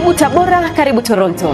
Karibu Tabora, karibu Toronto.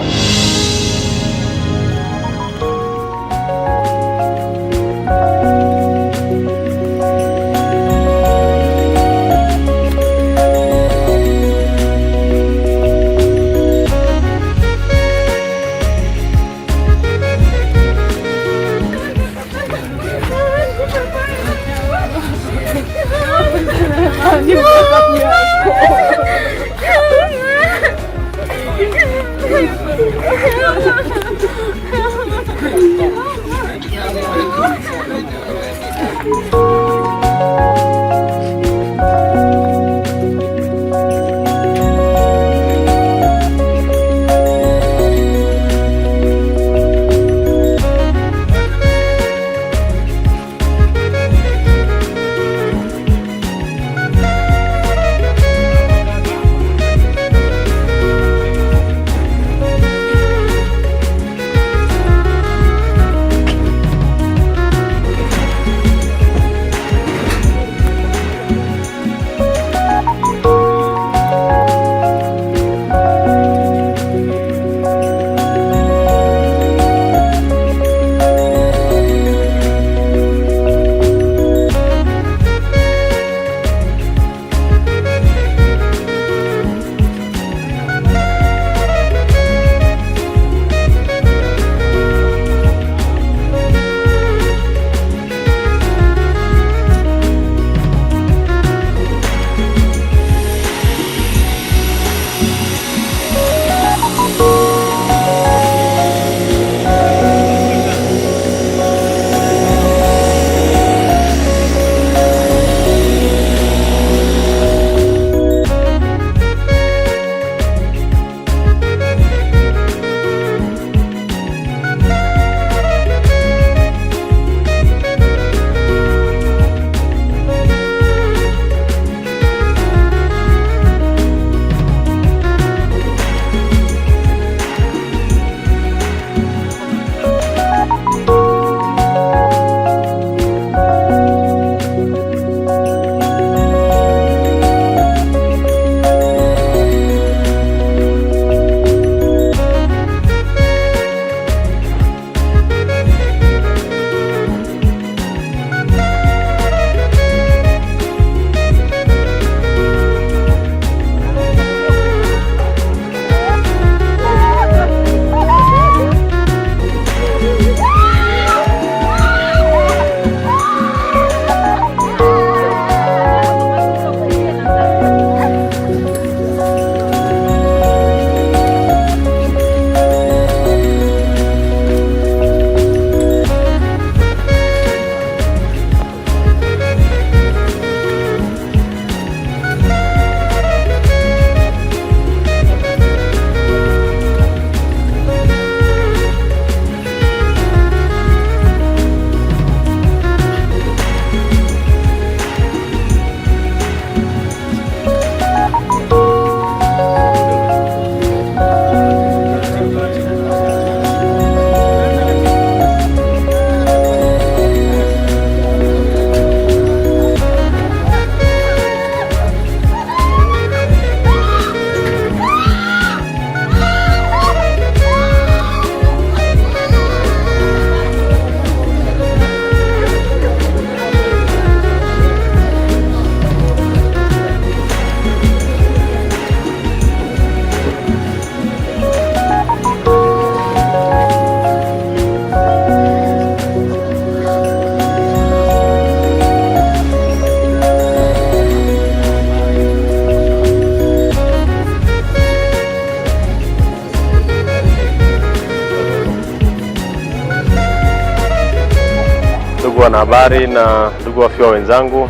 Ndugu wanahabari na ndugu wafiwa wenzangu,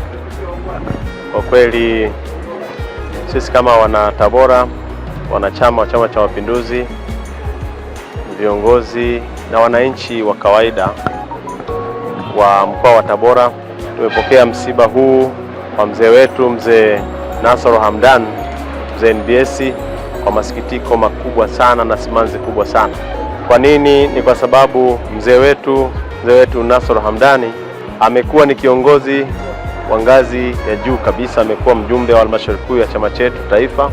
kwa kweli sisi kama wana Tabora, wanachama wa Chama cha Mapinduzi, viongozi na wananchi wa kawaida wa mkoa wa Tabora, tumepokea msiba huu wa mzee wetu Mzee Nasoro Hamdan, mzee NBS, kwa masikitiko makubwa sana na simanzi kubwa sana. Kwa nini? Ni kwa sababu mzee wetu Nasoro Hamdani amekuwa ni kiongozi wa ngazi ya juu kabisa. Amekuwa mjumbe wa halmashauri kuu ya chama chetu taifa,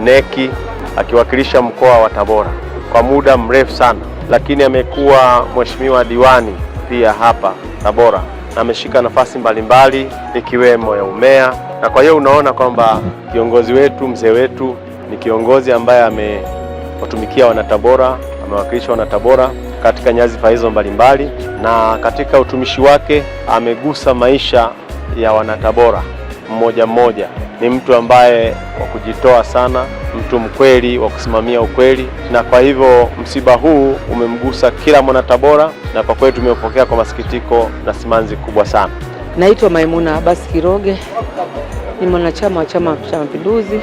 neki, akiwakilisha mkoa wa Tabora kwa muda mrefu sana, lakini amekuwa mheshimiwa diwani pia hapa Tabora na ameshika nafasi mbalimbali ikiwemo ya umea, na kwa hiyo unaona kwamba kiongozi wetu, mzee wetu ni kiongozi ambaye amewatumikia wanatabora, amewakilisha wanatabora katika nyadhifa hizo mbalimbali, na katika utumishi wake amegusa maisha ya wanatabora mmoja mmoja. Ni mtu ambaye wa kujitoa sana, mtu mkweli wa kusimamia ukweli, na kwa hivyo msiba huu umemgusa kila mwanatabora, na kwa kweli tumeupokea kwa masikitiko na simanzi kubwa sana. Naitwa Maimuna Abbas Kiroge, ni mwanachama wa Chama cha Mapinduzi,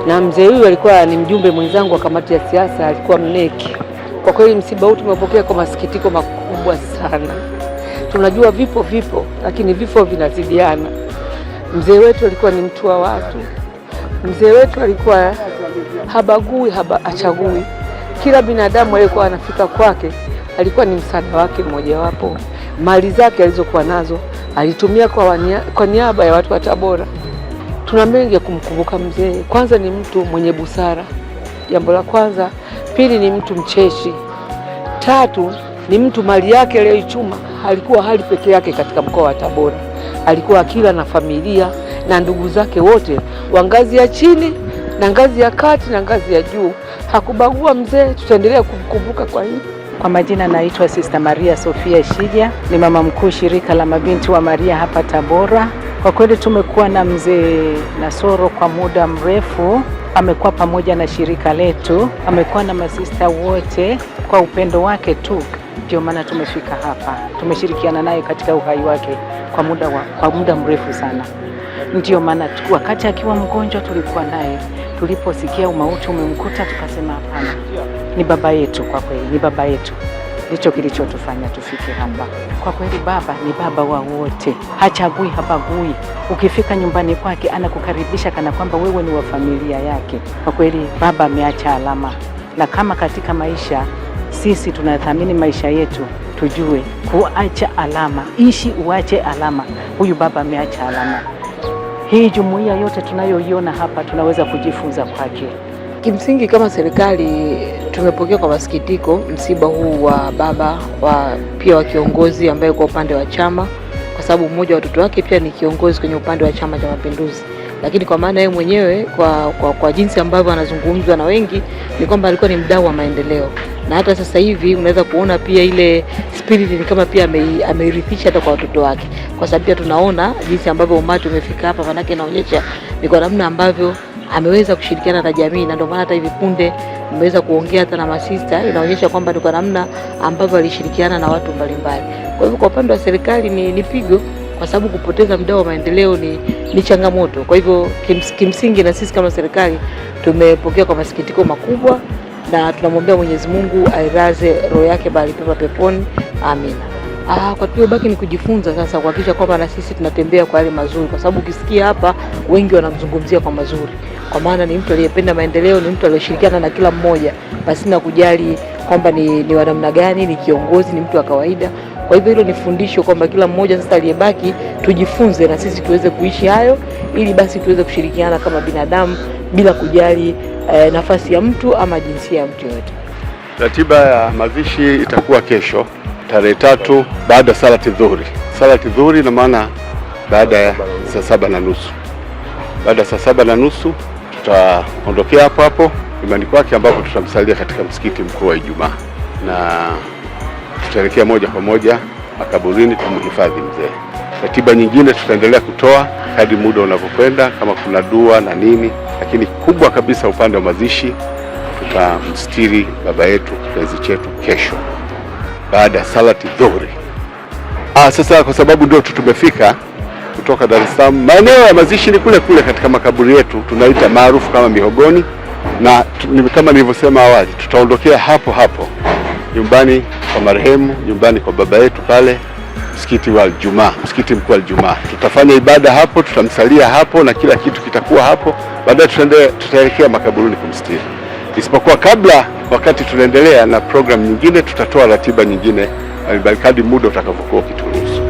na mzee huyu alikuwa ni mjumbe mwenzangu wa kamati ya siasa, alikuwa mneki. Kwa kweli msiba huu tumepokea kwa masikitiko makubwa sana. Tunajua vipo, lakini vifo vinazidiana. Mzee wetu alikuwa ni mtu wa watu. Mzee wetu alikuwa habagui, achagui. Kila binadamu aliyekuwa anafika kwake alikuwa ni msaada wake mmojawapo. Mali zake alizokuwa nazo alitumia kwa niaba ya watu wa Tabora. Tuna mengi ya kumkumbuka mzee. Kwanza ni mtu mwenye busara, jambo la kwanza. Pili ni mtu mcheshi. Tatu ni mtu mali yake aliyoichuma alikuwa hali peke yake katika mkoa wa Tabora. Alikuwa akila na familia na ndugu zake wote wa ngazi ya chini na ngazi ya kati na ngazi ya juu. Hakubagua mzee, tutaendelea kumkumbuka kwa hili. Kwa majina naitwa Sister Maria Sofia Shija, ni mama mkuu shirika la mabinti wa Maria hapa Tabora. Kwa kweli tumekuwa na mzee Nasoro kwa muda mrefu, amekuwa pamoja na shirika letu, amekuwa na masista wote. Kwa upendo wake tu ndio maana tumefika hapa. Tumeshirikiana naye katika uhai wake kwa muda mrefu sana. Ndio maana wakati akiwa mgonjwa tulikuwa naye. Tuliposikia umauti umemkuta tukasema hapana, ni baba yetu. Kwa kweli ni baba yetu, ndicho kilichotufanya tufike hapa. Kwa kweli baba ni baba wa wote, hachagui, habagui. Ukifika nyumbani kwake anakukaribisha kana kwamba wewe ni wa familia yake. Kwa kweli baba ameacha alama, na kama katika maisha sisi tunathamini maisha yetu, tujue kuacha alama. Ishi uache alama. Huyu baba ameacha alama. Hii jumuiya yote tunayoiona hapa tunaweza kujifunza kwake. Kimsingi kama serikali tumepokea kwa masikitiko msiba huu wa baba pia wa kiongozi ambaye kwa upande wa chama, kwa sababu mmoja wa watoto wake pia ni kiongozi kwenye upande wa Chama cha Mapinduzi. Lakini kwa maana yeye mwenyewe kwa jinsi ambavyo anazungumzwa na wengi ni kwamba alikuwa ni mdau wa maendeleo, na hata sasa hivi unaweza kuona pia ile spirit ni kama pia amerithisha hata kwa watoto wake, kwa sababu pia tunaona jinsi ambavyo umati umefika hapa, manake inaonyesha ni kwa namna ambavyo ameweza kushirikiana na jamii, na ndio maana hata hivi punde mmeweza kuongea hata na masista, inaonyesha kwamba ni kwa namna ambavyo alishirikiana na watu mbalimbali. Kwa hivyo kwa upande wa serikali ni pigo, kwa sababu kupoteza mdau wa maendeleo ni changamoto. Kwa hivyo kimsingi na sisi kama serikali tumepokea kwa masikitiko makubwa, na tunamwombea Mwenyezi Mungu ailaze roho yake mahali pema peponi. Amina. Kwa hiyo baki ni kujifunza sasa, kuhakikisha kwamba na sisi tunatembea kwa yale mazuri, kwa sababu ukisikia hapa wengi wanamzungumzia kwa mazuri, kwa maana ni mtu aliyependa maendeleo, ni mtu aliyeshirikiana na kila mmoja basi na kujali kwamba ni wa namna gani, ni kiongozi, ni mtu wa kawaida. Kwa hivyo hilo ni fundisho kwamba kila mmoja sasa aliyebaki tujifunze na sisi tuweze kuishi hayo, ili basi tuweze kushirikiana kama binadamu bila kujali nafasi ya mtu ama jinsia ya mtu yote. Ratiba ya mazishi itakuwa kesho tarehe 3 baada ya salati dhuhuri. Salati dhuhuri na maana baada ya saa 7:30. Baada ya saa 7:30 tutaondokea hapo nyumbani kwake, ambapo tutamsalia katika msikiti mkuu wa Ijumaa, na tutaelekea moja kwa moja makaburini kumhifadhi mzee. Ratiba nyingine tutaendelea kutoa hadi muda unavyokwenda, kama kuna dua na nini, lakini kubwa kabisa upande wa mazishi tutamstiri baba yetu kipenzi chetu kesho baada ya salati dhuhuri. Sasa kwa sababu ndio tumefika kutoka Dar es Salaam, maeneo ya mazishi ni kule kule katika makaburi yetu tunaita maarufu kama Mihogoni, na kama nilivyosema awali tutaondokea hapo nyumbani kwa marehemu, nyumbani kwa baba yetu pale msikiti wa Ijumaa, msikiti mkuu wa Ijumaa. Tutafanya ibada hapo, tutamsalia hapo na kila kitu kitakuwa hapo. Baadaye tutaelekea makaburini kumstiri. Isipokuwa kabla, wakati tunaendelea na program nyingine, tutatoa ratiba nyingine kadri muda utakavyokuwa ukituruhusu.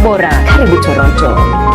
Tabora. Karibu Toronto.